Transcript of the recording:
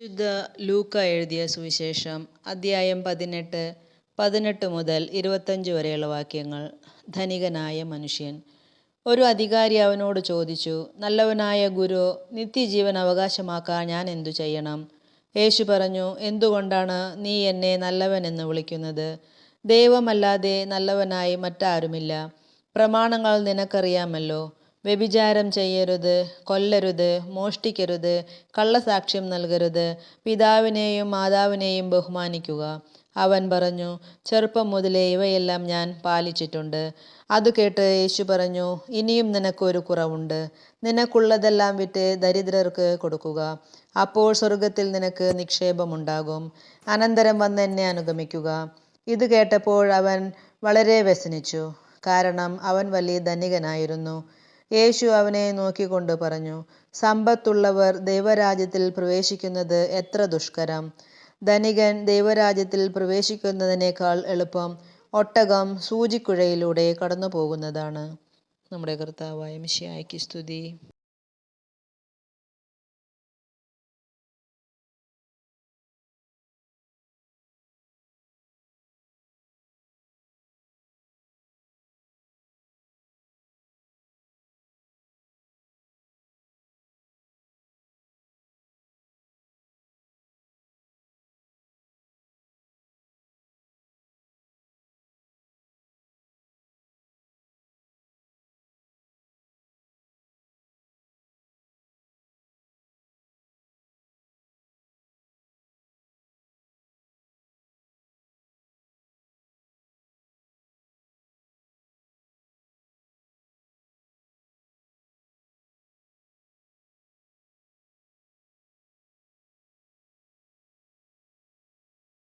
വിശുദ്ധ ലൂക്ക എഴുതിയ സുവിശേഷം അദ്ധ്യായം 18 മുതൽ 25 വരെയുള്ള വാക്യങ്ങൾ. ധനികനായ മനുഷ്യൻ. ഒരു അധികാരി അവനോട് ചോദിച്ചു, നല്ലവനായ ഗുരു, നിത്യജീവൻ അവകാശമാക്കാൻ ഞാൻ എന്തു ചെയ്യണം? യേശു പറഞ്ഞു, എന്തുകൊണ്ടാണ് നീ എന്നെ നല്ലവനെന്ന് വിളിക്കുന്നത്? ദൈവമല്ലാതെ നല്ലവനായി മറ്റാരുമില്ല. പ്രമാണങ്ങൾ നിനക്കറിയാമല്ലോ. വ്യഭിചാരം ചെയ്യരുത്, കൊല്ലരുത്, മോഷ്ടിക്കരുത്, കള്ളസാക്ഷ്യം നൽകരുത്, പിതാവിനെയും മാതാവിനെയും ബഹുമാനിക്കുക. അവൻ പറഞ്ഞു, ചെറുപ്പം മുതലേ ഇവയെല്ലാം ഞാൻ പാലിച്ചിട്ടുണ്ട്. അത് കേട്ട് യേശു പറഞ്ഞു, ഇനിയും നിനക്കൊരു കുറവുണ്ട്. നിനക്കുള്ളതെല്ലാം വിറ്റ് ദരിദ്രർക്ക് കൊടുക്കുക. അപ്പോൾ സ്വർഗത്തിൽ നിനക്ക് നിക്ഷേപമുണ്ടാകും. അനന്തരം വന്ന് എന്നെ അനുഗമിക്കുക. ഇത് കേട്ടപ്പോൾ അവൻ വളരെ വ്യസനിച്ചു, കാരണം അവൻ വലിയ ധനികനായിരുന്നു. യേശു അവനെ നോക്കിക്കൊണ്ട് പറഞ്ഞു, സമ്പത്തുള്ളവർ ദൈവരാജ്യത്തിൽ പ്രവേശിക്കുന്നത് എത്ര ദുഷ്കരം! ധനികൻ ദൈവരാജ്യത്തിൽ പ്രവേശിക്കുന്നതിനേക്കാൾ എളുപ്പം ഒട്ടകം സൂചിക്കുഴയിലൂടെ കടന്നു പോകുന്നതാണ്. നമ്മുടെ കർത്താവായ മിശിഹായ്ക്ക് സ്തുതി.